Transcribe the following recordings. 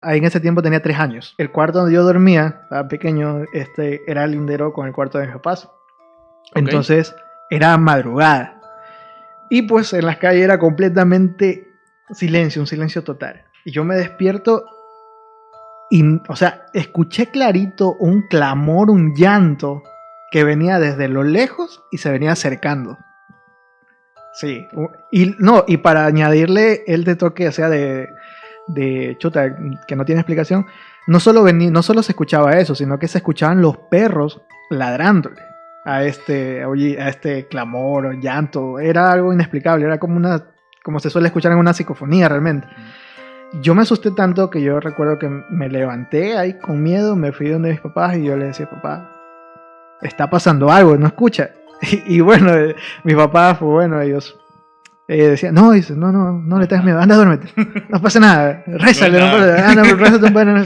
Ahí en ese tiempo tenía 3 años. El cuarto donde yo dormía, estaba pequeño, era lindero con el cuarto de mis papás. Entonces era madrugada. Y pues en las calles era completamente silencio, un silencio total. Y yo me despierto y, o sea, escuché clarito un clamor, un llanto que venía desde lo lejos y se venía acercando. Sí. Y para añadirle el de toque, o sea, de chuta, que no tiene explicación, no solo se escuchaba eso, sino que se escuchaban los perros ladrándole a este clamor o llanto. Era algo inexplicable, era como se suele escuchar en una psicofonía realmente. Yo me asusté tanto que yo recuerdo que me levanté ahí con miedo, me fui donde mis papás y yo le decía, papá, está pasando algo, no escucha. Y bueno, mis papás, pues bueno, ellos decían, no, dice, no le tengas miedo, anda, duérmete, no pasa nada, rézale,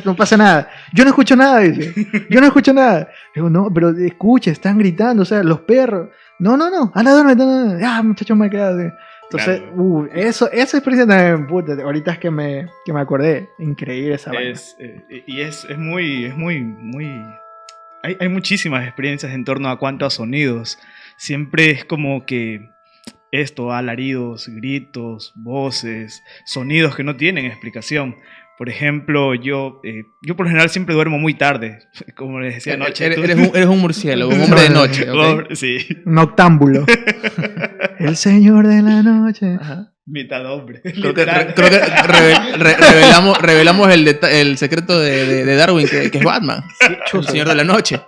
no pasa nada. Yo no escucho nada, dice, yo no escucho nada. Digo, no, pero escucha, están gritando, o sea, los perros. No, anda, duérmete, ya, muchachos, me quedo. Entonces, claro. Esa experiencia también, puta, ahorita es que me acordé, increíble esa vaina. Y es muy, hay muchísimas experiencias en torno a cuanto a sonidos. Siempre es como que alaridos, gritos, voces, sonidos que no tienen explicación. Por ejemplo, yo por lo general siempre duermo muy tarde, como les decía anoche. Eres un murciélago, un hombre de noche. ¿Okay? Sí. Noctámbulo. El señor de la noche. Ajá. Mitad hombre. Creo que revelamos el secreto de Darwin, que es Batman. Sí, el señor de la noche.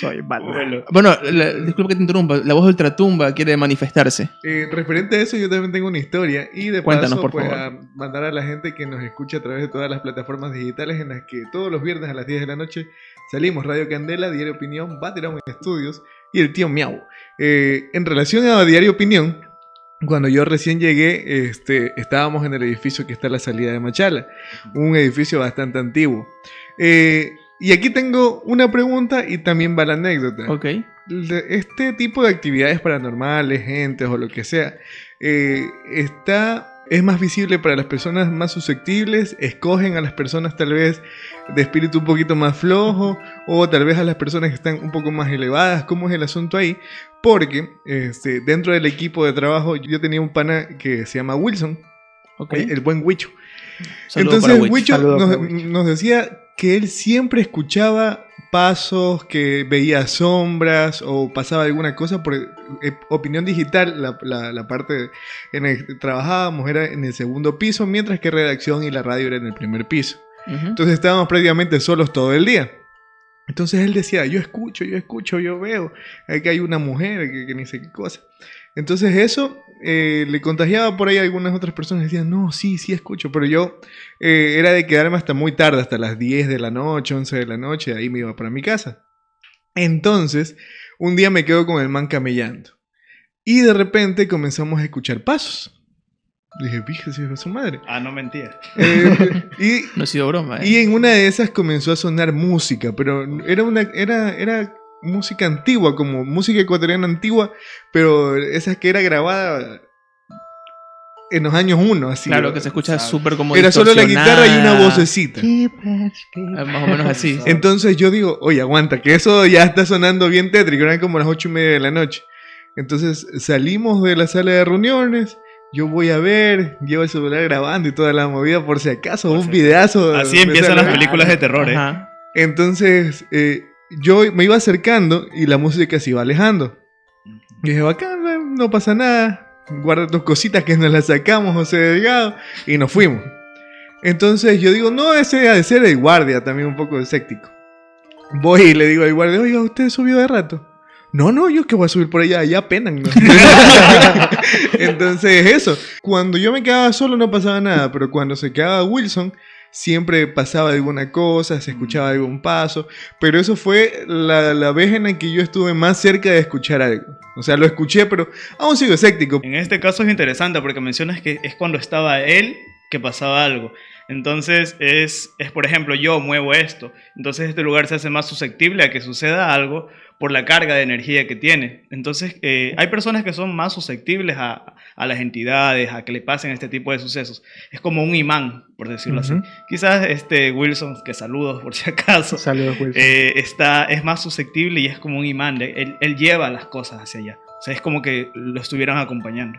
Soy Batman. Bueno, disculpa que te interrumpa. La voz de Ultratumba quiere manifestarse. Referente a eso, yo también tengo una historia. Y de Cuéntanos, paso, por pues, favor. a mandar a la gente que nos escucha a través de todas las plataformas digitales en las que todos los viernes a las 10 de la noche salimos. Radio Candela, Diario Opinión, Bateramo Estudios y el tío Miau. En relación a Diario Opinión, cuando yo recién llegué, estábamos en el edificio que está a la salida de Machala. Un edificio bastante antiguo. Y aquí tengo una pregunta y también va la anécdota. Ok. Este tipo de actividades paranormales, entes o lo que sea, es más visible para las personas más susceptibles. Escogen a las personas tal vez de espíritu un poquito más flojo, o tal vez a las personas que están un poco más elevadas. ¿Cómo es el asunto ahí? Porque dentro del equipo de trabajo yo tenía un pana que se llama Wilson, Okay. El buen Huicho. Saludo Entonces para Huicho Huicho. nos decía que él siempre escuchaba pasos, que veía sombras o pasaba alguna cosa. Por Opinión Digital, la parte en la que trabajábamos era en el segundo piso, mientras que redacción y la radio era en el primer piso. Uh-huh. Entonces estábamos prácticamente solos todo el día. Entonces él decía, yo escucho, yo veo, que hay una mujer, que ni sé qué cosa. Entonces eso le contagiaba por ahí a algunas otras personas. Decían, no, sí escucho. Pero yo era de quedarme hasta muy tarde, hasta las 10 de la noche, 11 de la noche. Ahí me iba para mi casa. Entonces, un día me quedo con el man camellando. Y de repente comenzamos a escuchar pasos. Dije, fíjese, hijo de su madre. No mentira. No ha sido broma, Y en una de esas comenzó a sonar música, pero era música antigua, como música ecuatoriana antigua, pero esa que era grabada en los años 1, así. Claro, que se escucha súper como era solo la guitarra y una vocecita. Más o menos así. Entonces yo digo, oye, aguanta, que eso ya está sonando bien tétrico, eran como las 8:30 de la noche. Entonces salimos de la sala de reuniones. Yo voy a ver, llevo el celular grabando y toda la movida por si acaso, un videazo. Así empiezan las películas de terror, Ajá. Entonces, yo me iba acercando y la música se iba alejando. Y dije, bacán, no pasa nada, guarda tus cositas que nos las sacamos, José Delgado, y nos fuimos. Entonces yo digo, no, ese ha de ser el guardia, también un poco escéptico. Voy y le digo al guardia, oiga, ¿usted subió de rato? No, yo que voy a subir por allá penan, ¿no? Entonces eso, cuando yo me quedaba solo no pasaba nada, pero cuando se quedaba Wilson, siempre pasaba alguna cosa, se escuchaba algún paso, pero eso fue la vez en la que yo estuve más cerca de escuchar algo. O sea, lo escuché, pero aún sigo escéptico. En este caso es interesante porque mencionas que es cuando estaba él que pasaba algo. Entonces por ejemplo, yo muevo esto, entonces este lugar se hace más susceptible a que suceda algo por la carga de energía que tiene. Entonces hay personas que son más susceptibles a las entidades, a que le pasen este tipo de sucesos. Es como un imán, por decirlo así. Quizás Wilson, que saludos por si acaso, Saludos, Wilson. es más susceptible y es como un imán. Él lleva las cosas hacia allá. O sea, es como que lo estuvieran acompañando.